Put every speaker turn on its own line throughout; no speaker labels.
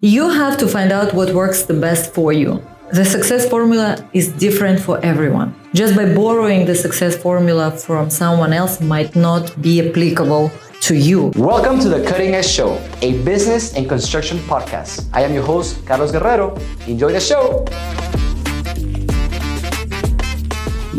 You have to find out what works the best for you. The success formula is different for everyone. Just by borrowing the success formula from someone else might not be applicable to you.
Welcome to the Cutting Edge Show, a business and construction podcast. I am your host, Carlos Guerrero. Enjoy the show.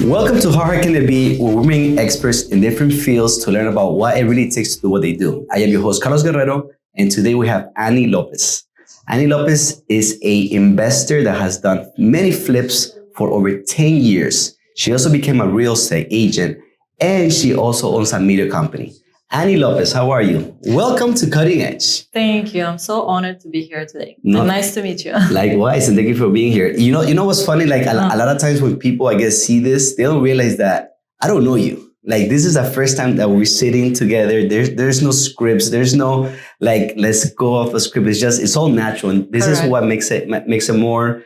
Welcome to How Hard Can It Be, where we're bringing experts in different fields to learn about what it really takes to do what they do. I am your host, Carlos Guerrero, and today we have Annie Lopez. Annie Lopez is an investor that has done many flips for over 10 years. She also became a real estate agent, and she also owns a media company. Annie Lopez, how are you? Welcome to Cutting Edge.
Thank you. I'm so honored to be here today. Nice to meet you.
Likewise, and thank you for being here. You know what's funny? Like a lot of times when people, I guess, see this, they don't realize that I don't know you. Like, this is the first time that we're sitting together. There's no scripts. There's no, like, let's go off a script. It's all natural. And this is what makes it more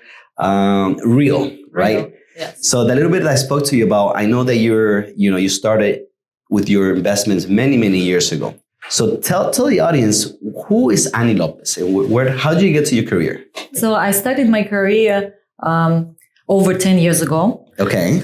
real, right?
Yes.
So the little bit that I spoke to you about, I know that you started with your investments many, many years ago. So tell the audience, who is Annie Lopez and how did you get to your career?
So I started my career over 10 years ago.
Okay.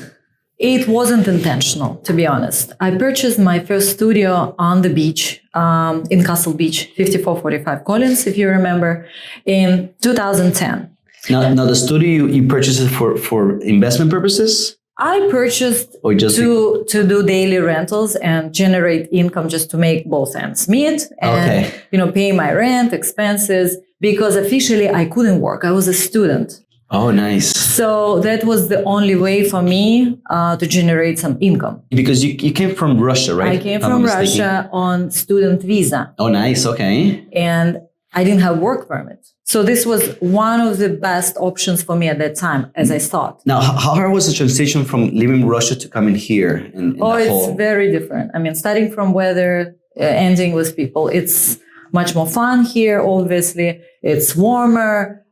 It wasn't intentional, to be honest. I purchased my first studio on the beach in Castle Beach, 5445 Collins, if you remember, in 2010.
Now the studio, you purchased it for investment purposes?
I purchased
or just
to do daily rentals and generate income just to make both ends meet and pay my rent, expenses, because officially I couldn't work. I was a student.
Oh, nice.
So that was the only way for me to generate some income.
Because you came from Russia, right?
I came from Russia on student visa.
Oh, nice. Okay.
And I didn't have work permit. So this was one of the best options for me at that time, as I thought.
Now, how hard was the transition from leaving Russia to coming here?
It's very different. I mean, starting from weather, ending with people. It's much more fun here, obviously. It's warmer.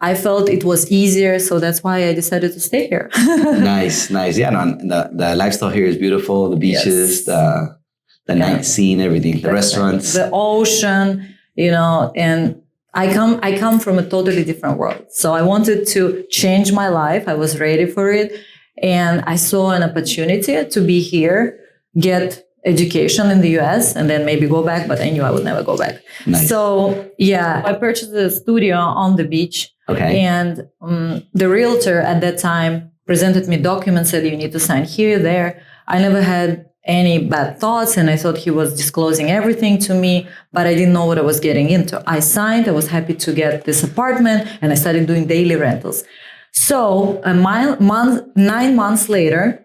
I felt it was easier, so that's why I decided to stay here.
Nice. Yeah, no, the lifestyle here is beautiful. The beaches, the night scene, everything, the restaurants,
the ocean, and I come from a totally different world. So I wanted to change my life. I was ready for it, and I saw an opportunity to be here, get education in the US, and then maybe go back, but I knew I would never go back.
Nice.
So yeah, I purchased a studio on the beach.
Okay.
And the realtor at that time presented me documents, said you need to sign here, there. I never had any bad thoughts, and I thought he was disclosing everything to me, but I didn't know what I was getting into. I signed, I was happy to get this apartment, and I started doing daily rentals. So 9 months later,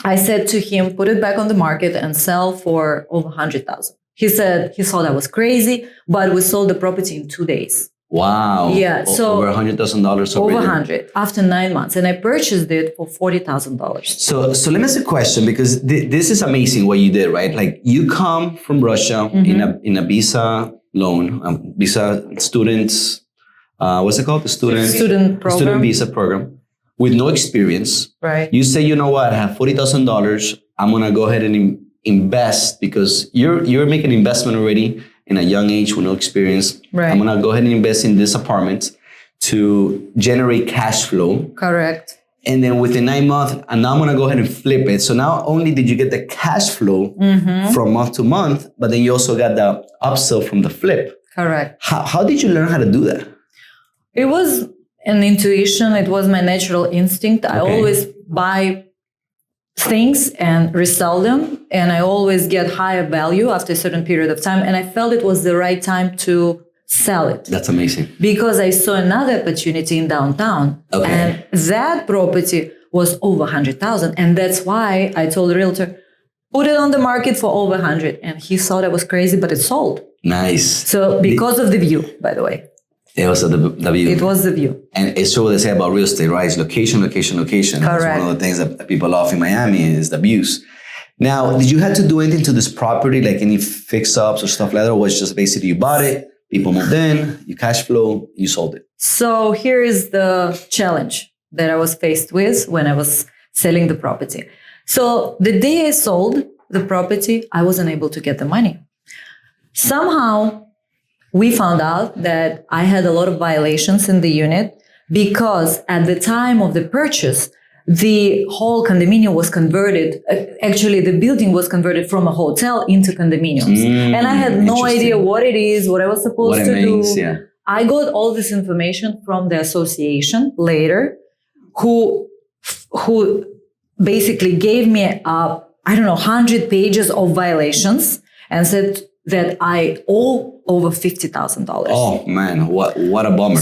I said to him, put it back on the market and sell for over 100,000. He said he thought I was crazy, but we sold the property in 2 days.
Wow.
Yeah. So
over $100,000.
Over 100 after 9 months. And I purchased it for $40,000.
So let me ask you a question, because this is amazing what you did, right? Like, you come from Russia in a visa loan, visa students, what's it called? The student
program.
Student visa program. With no experience,
right?
You say, you know what, I have $40,000. I'm gonna go ahead and invest, because you're making an investment already in a young age with no experience.
Right.
I'm gonna go ahead and invest in this apartment to generate cash flow.
Correct.
And then within 9 months, and now I'm gonna go ahead and flip it. So not only did you get the cash flow from month to month, but then you also got the upsell from the flip.
Correct.
How did you learn how to do that?
It was an intuition. It was my natural instinct. I always buy things and resell them, and I always get higher value after a certain period of time. And I felt it was the right time to sell it.
That's amazing.
Because I saw another opportunity in downtown, and that property was over 100,000. And that's why I told the realtor, put it on the market for over 100. And he thought I was crazy, but it sold.
Nice.
So because of the view, by the way.
It was the view.
It was the view.
And it's true what they say about real estate, right? It's location.
Correct.
That's one of the things that people love in Miami is the views. Now, did you have to do anything to this property, like any fix-ups or stuff like that? Or was it just basically you bought it, people moved in, you cash flow, you sold it?
So here is the challenge that I was faced with when I was selling the property. So the day I sold the property, I wasn't able to get the money. Somehow, we found out that I had a lot of violations in the unit because at the time of the purchase, the whole condominium was converted. Actually, the building was converted from a hotel into condominiums. And I had no idea what it is, what I was supposed to do.
Yeah.
I got all this information from the association later, who basically gave me 100 pages of violations and said that I owe over $50,000.
Oh man, what a bummer.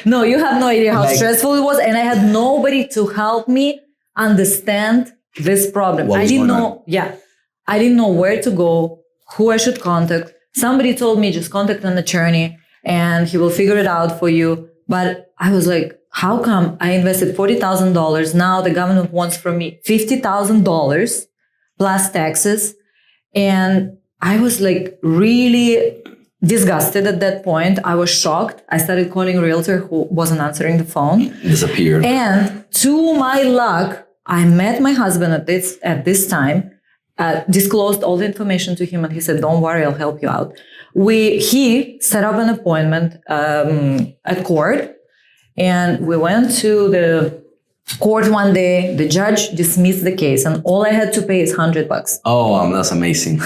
No, you have no idea how
Like-
stressful it was. And I had nobody to help me understand this problem.
What
I
was
didn't
going
know. Yeah. I didn't know where to go, who I should contact. Somebody told me just contact an attorney and he will figure it out for you. But I was like, how come I invested $40,000? Now the government wants from me $50,000 plus taxes. And I was like really disgusted at that point. I was shocked. I started calling a realtor who wasn't answering the phone.
Disappeared.
And to my luck, I met my husband at this time, disclosed all the information to him, and he said, "Don't worry, I'll help you out." He set up an appointment at court, and we went to the court one day. The judge dismissed the case, and all I had to pay is $100.
Oh, that's amazing.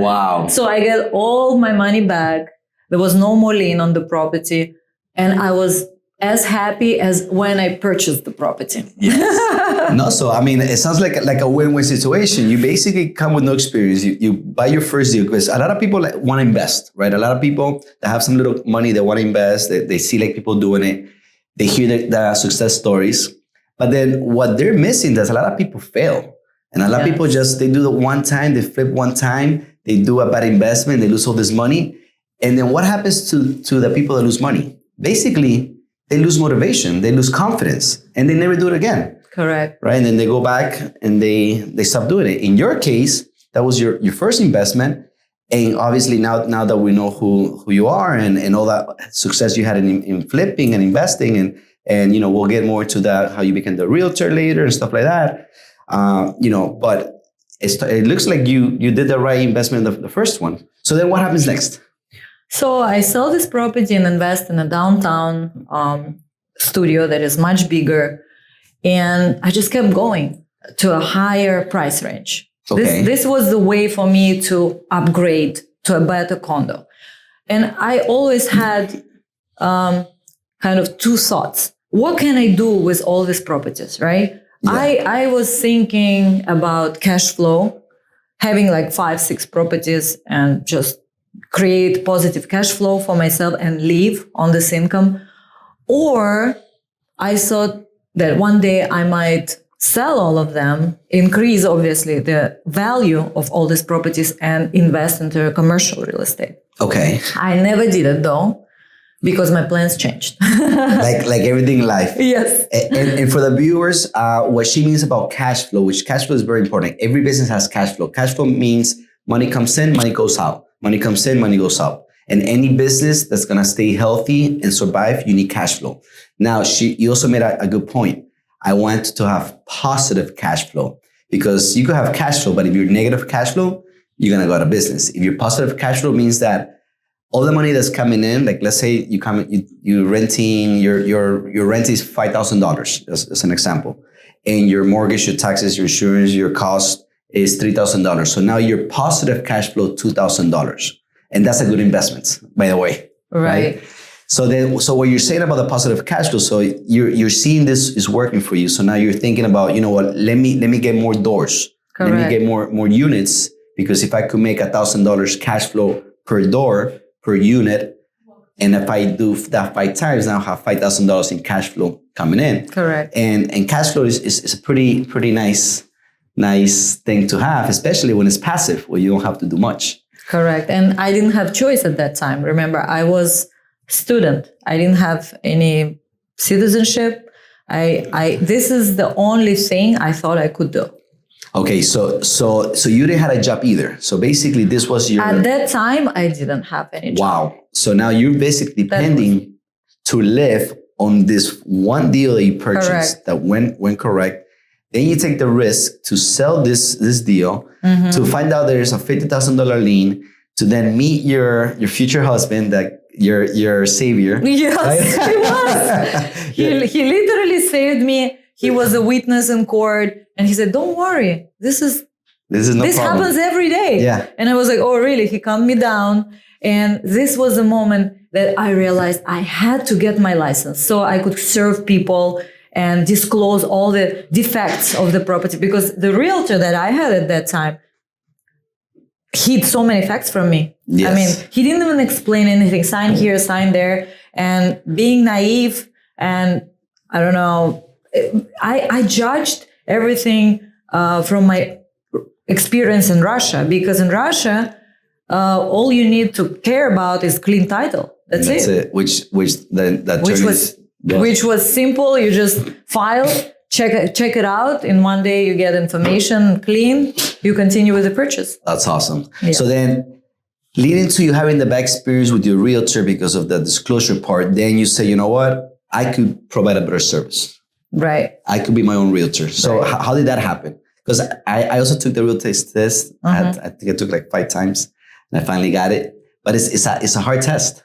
Wow.
So I get all my money back. There was no more lien on the property. And I was as happy as when I purchased the property.
Yes. No, so I mean, it sounds like a win-win situation. You basically come with no experience. You buy your first deal because a lot of people want to invest, right? A lot of people that have some little money, they want to invest. They see like people doing it. They hear the success stories. But then what they're missing is a lot of people fail. And a lot of people they do it one time, they flip one time, they do a bad investment, they lose all this money. And then what happens to the people that lose money? Basically, they lose motivation, they lose confidence, and they never do it again.
Correct.
Right? And then they go back and they stop doing it. In your case, that was your first investment. And obviously now that we know who you are and all that success you had in flipping and investing and we'll get more into that, how you became the realtor later and stuff like that. But it looks like you did the right investment the first one. So then what happens next?
So I sell this property and invest in a downtown studio that is much bigger. And I just kept going to a higher price range.
Okay.
This was the way for me to upgrade to a better condo. And I always had kind of two thoughts. What can I do with all these properties, right? Yeah. I was thinking about cash flow, having like 5-6 properties and just create positive cash flow for myself and live on this income. Or I thought that one day I might sell all of them, increase obviously the value of all these properties and invest into commercial real estate.
Okay.
I never did it though, because my plans changed.
like everything in life.
Yes.
And for the viewers, what she means about cash flow, which cash flow is very important. Every business has cash flow. Cash flow means money comes in, money goes out. Money comes in, money goes out. And any business that's going to stay healthy and survive, you need cash flow. Now, you also made a good point. I want to have positive cash flow because you could have cash flow, but if you're negative cash flow, you're going to go out of business. If you're positive cash flow means that all the money that's coming in, like let's say you're renting, your rent is $5,000 as an example, and your mortgage, your taxes, your insurance, your cost is $3,000. So now your positive cash flow $2,000, and that's a good investment, by the way.
Right.
So what you're saying about the positive cash flow, so you're seeing this is working for you. So now you're thinking about, you know what, let me get more doors.
Correct.
Let me get more units, because if I could make $1,000 cash flow per door, per unit, and if I do that 5 times, now I have $5,000 in cash flow coming in.
Correct.
And cash flow is a pretty nice thing to have, especially when it's passive, where you don't have to do much.
Correct. And I didn't have choice at that time. Remember, I was student. I didn't have any citizenship. This is the only thing I thought I could do.
Okay, so you didn't have a job either. So basically, this was your...
At that time, I didn't have any job.
Wow. So now you're basically depending to live on this one deal that you purchased.
Correct.
That went correct. Then you take the risk to sell this deal, to find out there's a $50,000 lien, to then meet your future husband, that your savior.
Yes,
right?
he was. He literally saved me. He was a witness in court, and he said, "Don't worry, this
no problem.
happens every day."
Yeah.
And I was like, "Oh, really?" He calmed me down, and this was the moment that I realized I had to get my license so I could serve people and disclose all the defects of the property, because the realtor that I had at that time hid so many facts from me.
Yes.
I mean, he didn't even explain anything. Sign here, sign there. And being naive, and I don't know, I judged everything from my experience in Russia, because in Russia, all you need to care about is clean title. That's it.
Which
was simple. You just file, check it out. In one day, you get information clean. You continue with the purchase.
That's awesome.
Yeah.
So then, leading to you having the bad experience with your realtor because of the disclosure part, then you say, you know what? I could provide a better service.
Right.
I could be my own realtor. So
Right.
how did that happen? Because I also took the real taste test.
Mm-hmm.
I think I took like 5 times, and I finally got it. But it's a hard test.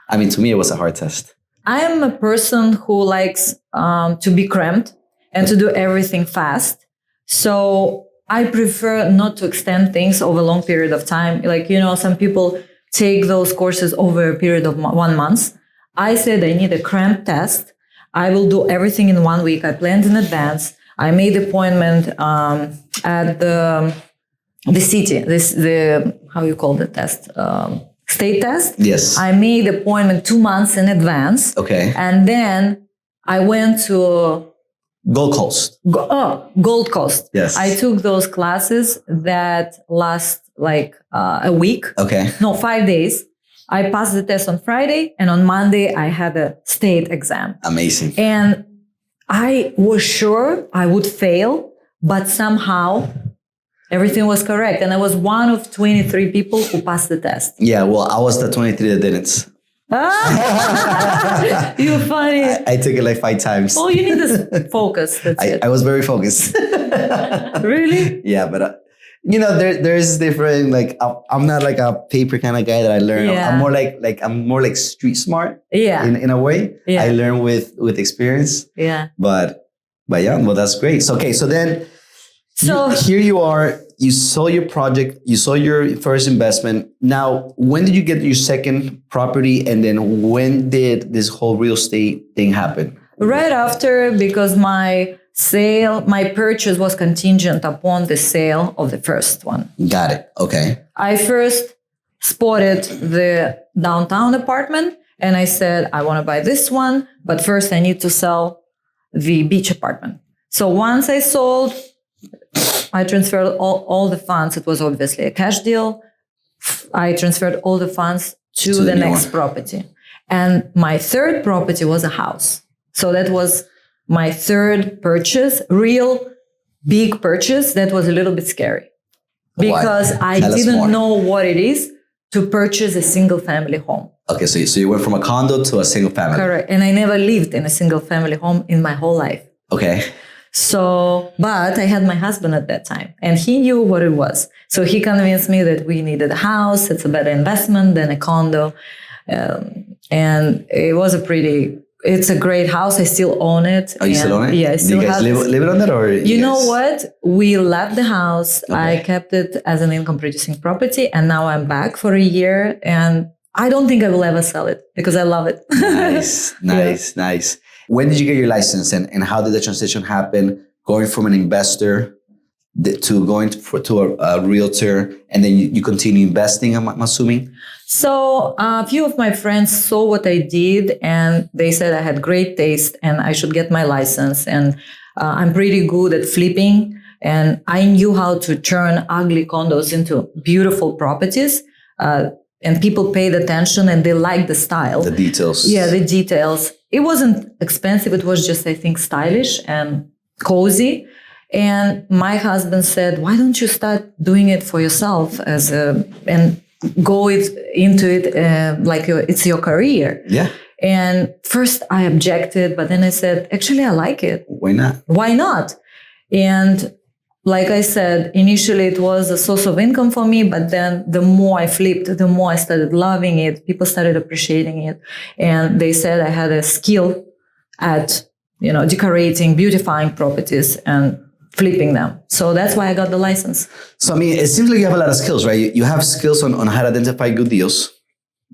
I mean, to me, it was a hard test.
I am a person who likes to be cramped and to do everything fast. So I prefer not to extend things over a long period of time. Like, some people take those courses over a period of 1 month. I said I need a cramped test. I will do everything in 1 week. I planned in advance. I made appointment at the city, how you call the test? State test.
Yes.
I made appointment 2 months in advance.
Okay.
And then I went to
Gold Coast.
Gold Coast.
Yes.
I took those classes that last like a week.
Okay.
No, 5 days. I passed the test on Friday, and on Monday I had a state exam.
Amazing.
And I was sure I would fail, but somehow everything was correct. And I was one of 23 people who passed the test.
Yeah, well, I was the 23 that didn't.
You're funny.
I took it like 5 times.
Oh, you need to focus. That's it.
I was very focused.
Really?
Yeah, but there's different. Like I'm not like a paper kind of guy that I learn.
Yeah.
I'm more like street smart.
Yeah.
In a way.
Yeah.
I learn with experience.
Yeah.
But yeah, well, that's great. So okay, so then here you are. You saw your project. You saw your first investment. Now, when did you get your second property, and then when did this whole real estate thing happen?
Right after, because my purchase was contingent upon the sale of the first one.
Got it. Okay.
I first spotted the downtown apartment, and I said, I want to buy this one, but first I need to sell the beach apartment. So once I sold, I transferred all the funds. It was obviously a cash deal. I transferred all the funds to the next property. And my third property was a house. So that was my third purchase, real big purchase. That was a little bit scary because I didn't know what it is to purchase a single family home.
Okay, so you went from a condo to a single family.
Correct. And I never lived in a single family home in my whole life.
Okay.
So, but I had my husband at that time, and he knew what it was. So he convinced me that we needed a house. It's a better investment than a condo. And it was it's a great house. I still own it.
Oh, you still own it?
Yeah, I still
Do you guys
have
live on it, or?
You know what? We left the house.
Okay.
I kept it as an income producing property, and now I'm back for a year, and I don't think I will ever sell it because I love it.
Nice. When did you get your license, and how did the transition happen? Going from an investor to going to a realtor, and then you continue investing, I'm assuming?
So a few of my friends saw what I did, and they said I had great taste and I should get my license. And I'm pretty good at flipping, and I knew how to turn ugly condos into beautiful properties. And people paid attention and they liked the style.
The details.
Yeah, the details. It wasn't expensive. It was just, I think, stylish and cozy. And my husband said, why don't you start doing it for yourself and go into it like it's your career?
Yeah.
And first I objected, but then I said, actually, I like it.
Why not?
Why not? And like I said, initially it was a source of income for me, but then the more I flipped, the more I started loving it. People started appreciating it. And they said I had a skill at, decorating, beautifying properties and flipping them. So that's why I got the license.
So, I mean, it seems like you have a lot of skills, right? You have skills on how to identify good deals.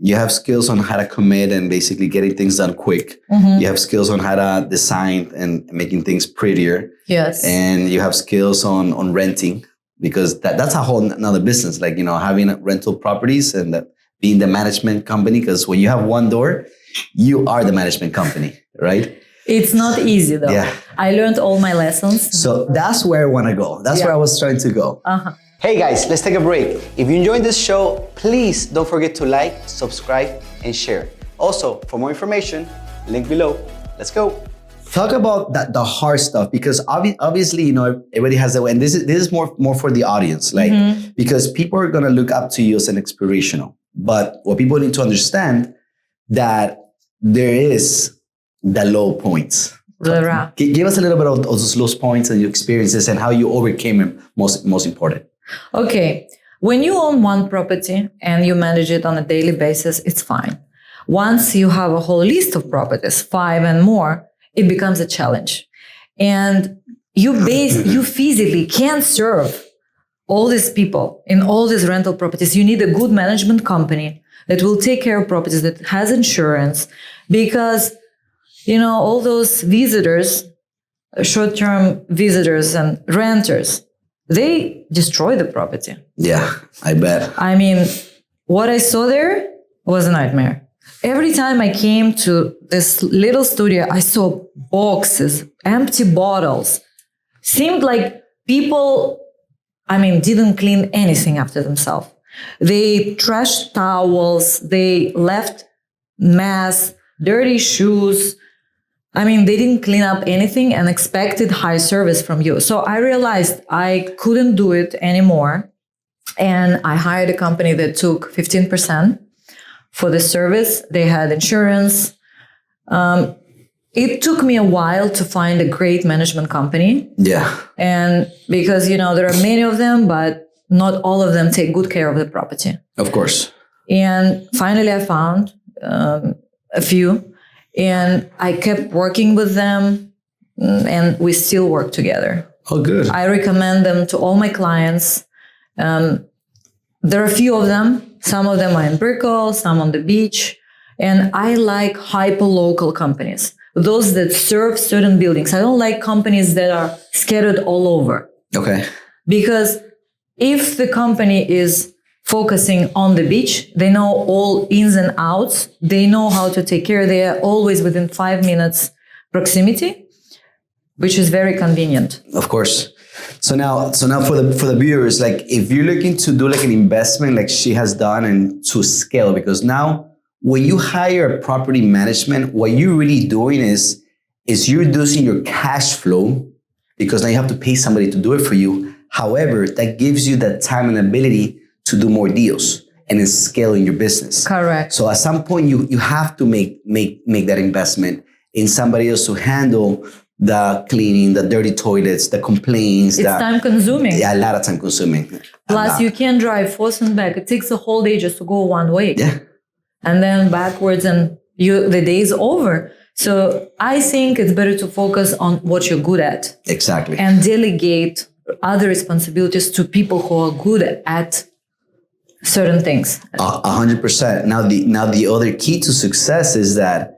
You have skills on how to commit and basically getting things done quick.
Mm-hmm.
You have skills on how to design and making things prettier.
Yes.
And you have skills on renting, because that's a whole another business, like, having rental properties and being the management company. Because when you have one door, you are the management company, right?
It's not easy though.
Yeah.
I learned all my lessons.
So that's where I want to go. That's where I was trying to go.
Uh-huh.
Hey guys, let's take a break. If you enjoyed this show, please don't forget to like, subscribe, and share. Also, for more information, link below. Let's go.
Talk about the hard stuff, because obviously, everybody has that way. And this is more for the audience, like, because people are going to look up to you as an inspirational. But what people need to understand, that there is the low points. Give us a little bit of those low points and your experiences and how you overcame them, most important.
Okay. When you own one property and you manage it on a daily basis, it's fine. Once you have a whole list of properties, 5 and more, it becomes a challenge. And you physically can't serve all these people in all these rental properties. You need a good management company that will take care of properties, that has insurance, because, all those visitors, short-term visitors and renters, they destroy the property.
Yeah, I bet.
I mean, what I saw there was a nightmare. Every time I came to this little studio, I saw boxes, empty bottles. Seemed like people, didn't clean anything after themselves. They trashed towels, they left mess, dirty shoes. They didn't clean up anything and expected high service from you. So I realized I couldn't do it anymore. And I hired a company that took 15% for the service. They had insurance. It took me a while to find a great management company.
Yeah.
And because, there are many of them, but not all of them take good care of the property.
Of course.
And finally I found a few. And I kept working with them, and we still work together.
Oh, good.
I recommend them to all my clients. There are a few of them. Some of them are in Brickell, some on the beach. And I like hyper-local companies, those that serve certain buildings. I don't like companies that are scattered all over.
Okay.
Because if the company is focusing on the beach, they know all ins and outs. They know how to take care. They are always within 5 minutes proximity, which is very convenient.
Of course. So now for the viewers, like, if you're looking to do like an investment, like she has done, and to scale, because now when you hire a property management, what you're really doing is you're reducing your cash flow, because now you have to pay somebody to do it for you. However, that gives you that time and ability to do more deals and then scaling your business.
Correct.
So at some point you have to make that investment in somebody else to handle the cleaning, the dirty toilets, the complaints.
It's time consuming.
Yeah, a lot of time consuming.
Plus you can drive forth and back. It takes a whole day just to go one way.
Yeah.
And then backwards, and the day is over. So I think it's better to focus on what you're good at.
Exactly.
And delegate other responsibilities to people who are good at certain things.
100%. Now the other key to success is that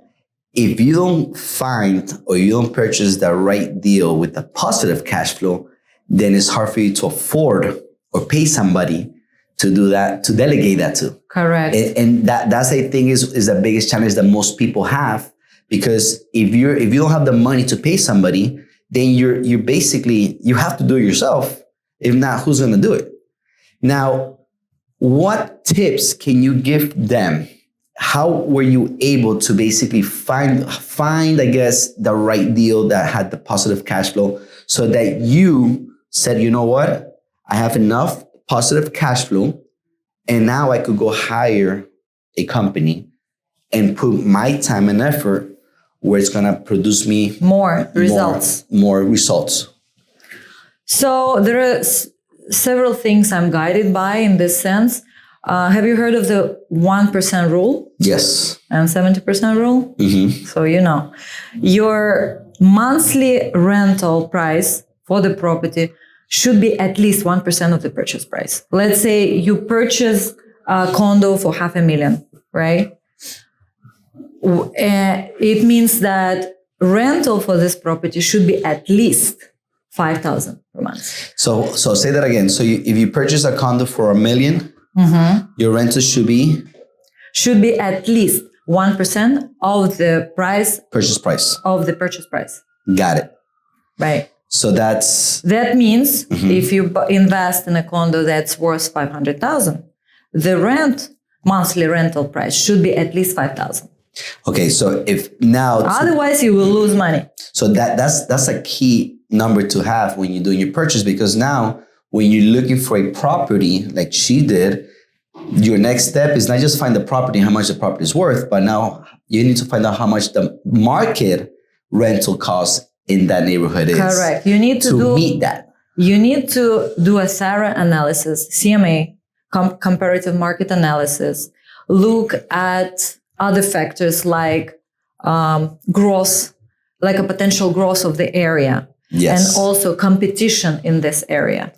if you don't find or you don't purchase the right deal with a positive cash flow, then it's hard for you to afford or pay somebody to do that, to delegate that to.
Correct.
And that's I think is the biggest challenge that most people have, because if you don't have the money to pay somebody, then you're basically, you have to do it yourself. If not, who's going to do it? Now, what tips can you give them? How were you able to basically find, I guess, the right deal that had the positive cash flow, so that you said, you know what, I have enough positive cash flow, and now I could go hire a company and put my time and effort where it's going to produce me
more results.
More results.
So there are several things I'm guided by in this sense. Have you heard of the 1% rule
Yes.
and 70% rule?
Mm-hmm.
So, your monthly rental price for the property should be at least 1% of the purchase price. Let's say you purchase a condo for $500,000, right? It means that rental for this property should be at least $5,000 per month.
So say that again. So if you purchase a condo for $1 million, your rental should be
at least 1% of the
purchase price.
Of the purchase price.
Got it.
Right.
So
that means if you invest in a condo that's worth $500,000, the monthly rental price should be at least $5,000.
Okay, so if now
otherwise you will lose money.
So that's a key number to have when you're doing your purchase, because now when you're looking for a property like she did, your next step is not just find the property, how much the property is worth, but now you need to find out how much the market rental cost in that neighborhood is.
Correct. You need to
meet that.
You need to do a SARA analysis, CMA, comparative market analysis. Look at other factors like growth, like a potential growth of the area.
Yes.
And also competition in this area.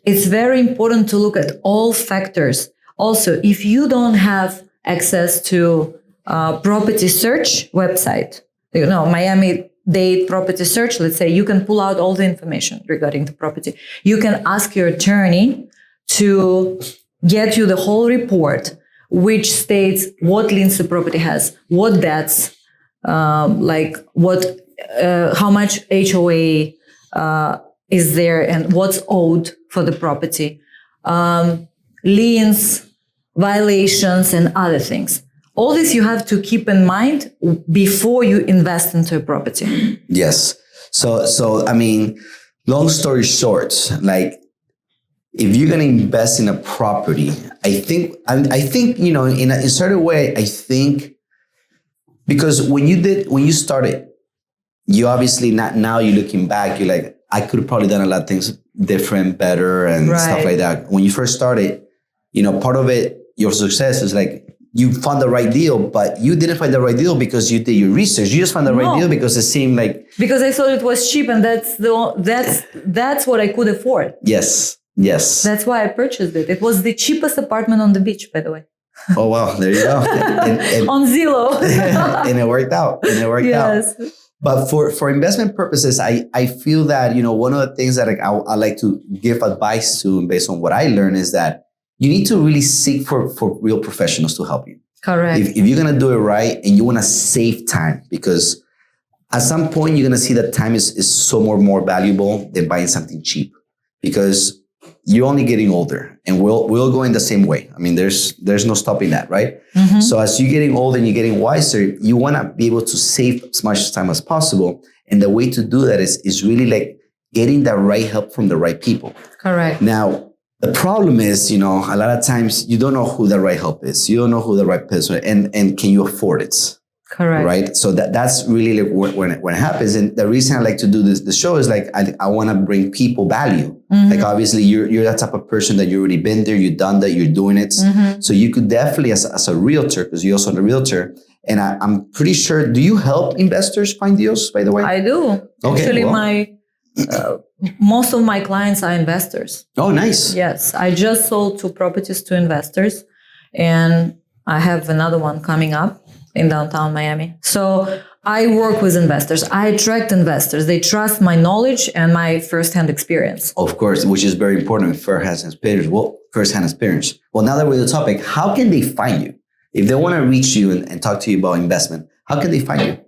It's very important to look at all factors. Also, if you don't have access to property search website, Miami-Dade property search, let's say, you can pull out all the information regarding the property. You can ask your attorney to get you the whole report, which states what liens the property has, what debts, how much HOA is there and what's owed for the property, liens, violations, and other things. All this you have to keep in mind before you invest into a property.
Yes. So I mean, long story short, like if you're going to invest in a property, I think in a certain way, I think because when you started, you obviously not now you're looking back, you're like, I could have probably done a lot of things different, better, and stuff like that. When you first started, part of it, your success is like you found the right deal, but you didn't find the right deal because you did your research. You just found the right deal because it seemed like
because I thought it was cheap, and that's what I could afford.
Yes.
That's why I purchased it. It was the cheapest apartment on the beach, by the way.
Oh wow, there you go. And
on Zillow.
and it worked out.
Yes.
But for investment purposes, I feel that, one of the things that I like to give advice to based on what I learned is that you need to really seek for real professionals to help you.
Correct.
If you're going to do it right and you want to save time, because at some point you're going to see that time is so more valuable than buying something cheap, because you're only getting older and we'll go in the same way. I mean, there's no stopping that, right? Mm-hmm. So as you're getting older and you're getting wiser, you want to be able to save as much time as possible. And the way to do that is really like getting the right help from the right people.
Correct.
Now, the problem is, a lot of times you don't know who the right help is. You don't know who the right person is, and can you afford it?
Correct.
Right. So that's really like when it happens. And the reason I like to do the show is like, I want to bring people value. Mm-hmm. Like obviously you're that type of person that you've already been there, you've done that, you're doing it. Mm-hmm. So you could definitely as a realtor, because you're also a realtor. And I'm pretty sure, do you help investors find deals, by the way?
I do. Okay, actually, most of my clients are investors.
Oh, nice.
Yes. I just sold 2 properties to investors, and I have another one coming up in downtown Miami. So I work with investors. I attract investors. They trust my knowledge and my firsthand experience.
Of course, which is very important. Firsthand experience. Well, now that we're on the topic, how can they find you? If they want to reach you and talk to you about investment, how can they find you?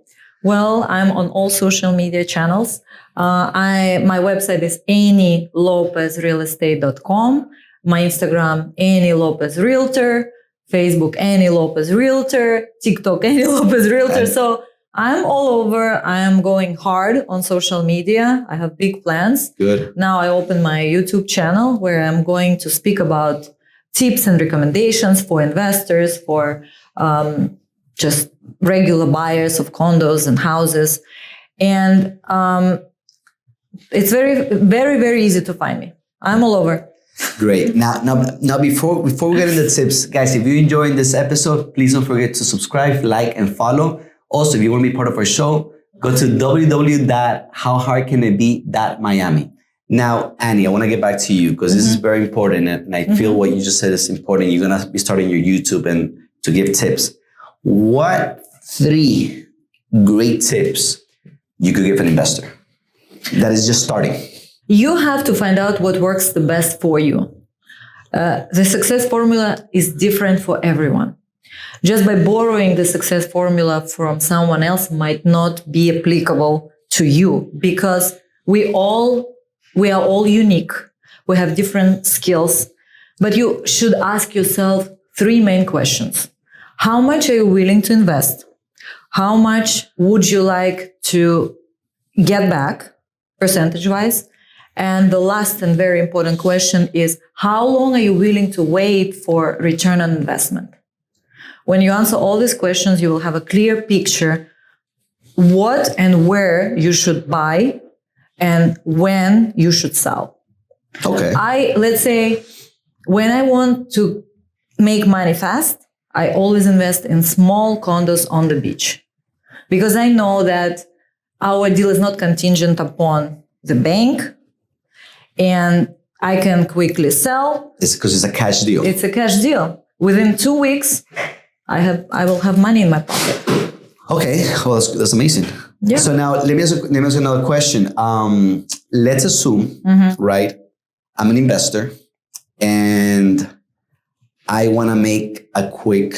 Well, I'm on all social media channels. My website is annielopezrealestate.com. My Instagram, Annie Lopez Realtor. Facebook, Annie Lopez Realtor. TikTok, Annie Lopez Realtor. So I'm all over. I am going hard on social media. I have big plans.
Good.
Now I opened my YouTube channel where I'm going to speak about tips and recommendations for investors, for just regular buyers of condos and houses. And It's very, very, very easy to find me. I'm all over.
Great. Now, before we get into tips, guys, if you're enjoying this episode, please don't forget to subscribe, like, and follow. Also, if you want to be part of our show, go to www.howhardcanitbe.miami. Now, Annie, I want to get back to you because this is very important, and I feel what you just said is important. You're going to be starting your YouTube and to give tips. What 3 great tips you could give an investor that is just starting?
You have to find out what works the best for you. The success formula is different for everyone. Just by borrowing the success formula from someone else might not be applicable to you because we are all unique. We have different skills, but you should ask yourself 3 main questions. How much are you willing to invest? How much would you like to get back percentage-wise? And the last and very important question is, how long are you willing to wait for return on investment? When you answer all these questions, you will have a clear picture what and where you should buy and when you should sell.
Okay.
Let's say, when I want to make money fast, I always invest in small condos on the beach because I know that our deal is not contingent upon the bank and I can quickly sell.
It's because it's a cash deal.
It's a cash deal. Within 2 weeks, I will have money in my pocket.
Okay, well, that's amazing.
Yeah.
So now let me ask you another question. Let's assume, right, I'm an investor and I want to make a quick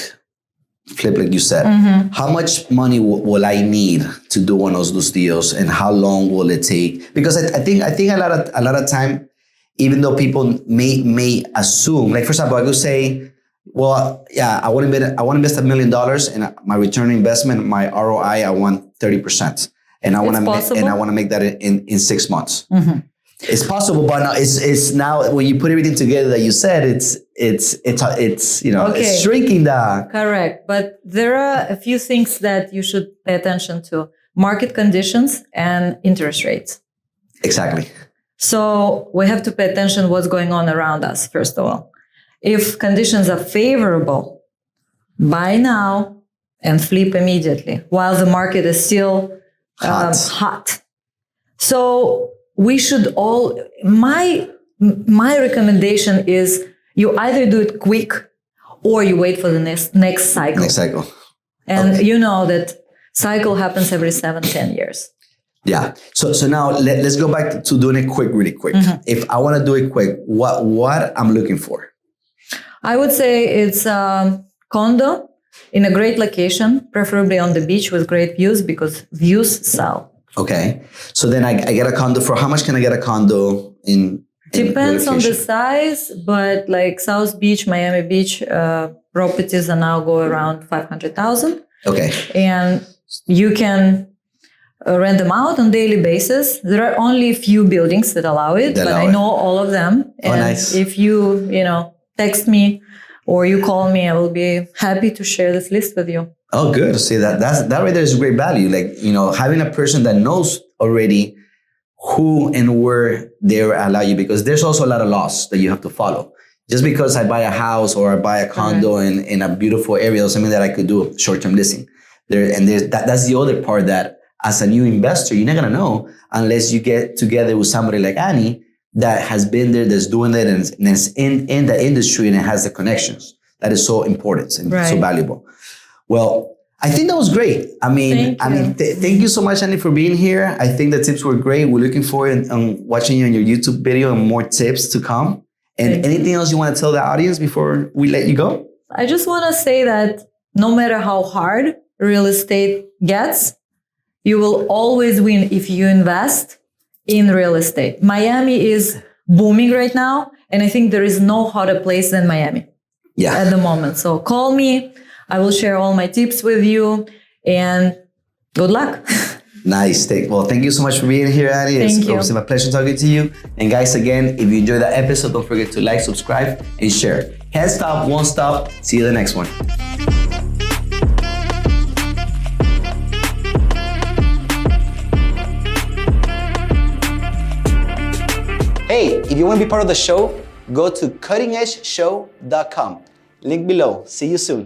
flip, like you said. How much money will I need to do one of those deals, and how long will it take? Because I think a lot of time, even though people may assume, like for example, I could say, well, yeah, I want to invest $1 million, and my return on investment, my ROI, I want 30%, and I want to make that in 6 months. It's possible, but now it's now when you put everything together that you said, it's it's shrinking the.
Correct, but there are a few things that you should pay attention to: market conditions and interest rates.
Exactly.
So we have to pay attention what's going on around us. First of all, if conditions are favorable, buy now and flip immediately while the market is still hot. So we should all, my recommendation is you either do it quick or you wait for the next cycle.
Next cycle.
And you know that cycle happens every 7-10 years.
Yeah. So now let's go back to doing it really quick. If I want to do it quick, what I'm looking for?
I would say it's a condo in a great location, preferably on the beach with great views, because views sell. Okay.
So then I get a condo for, how much can I get a condo in?
Depends on the size, but like South Beach, Miami Beach properties are now go around 500,000.
Okay.
And you can rent them out on daily basis. There are only a few buildings that allow it, but I know all of them. And
nice.
If you text me or you call me, I will be happy to share this list with you.
Oh, good. See, that right there is great value. Like, having a person that knows already who and where they allow you, because there's also a lot of laws that you have to follow. Just because I buy a house or I buy a condo in a beautiful area doesn't mean that I could do short-term listing. That's the other part, that as a new investor, you're not going to know unless you get together with somebody like Annie that has been there, that's doing it, and is in the industry, and it has the connections. That is so important and so valuable. Well, I think that was great. Thank you so much, Annie, for being here. I think the tips were great. We're looking forward to watching you on your YouTube video and more tips to come. And anything else you want to tell the audience before we let you go?
I just want to say that no matter how hard real estate gets, you will always win if you invest in real estate. Miami is booming right now, and I think there is no hotter place than Miami at the moment. So call me. I will share all my tips with you, and good luck.
Nice. Thank you so much for being here, Annie. It's my pleasure talking to you. And guys, again, if you enjoyed that episode, don't forget to like, subscribe, and share. Can't stop, won't stop. See you in the next one.
if you want to be part of the show, go to cuttingedgeshow.com. Link below. See you soon.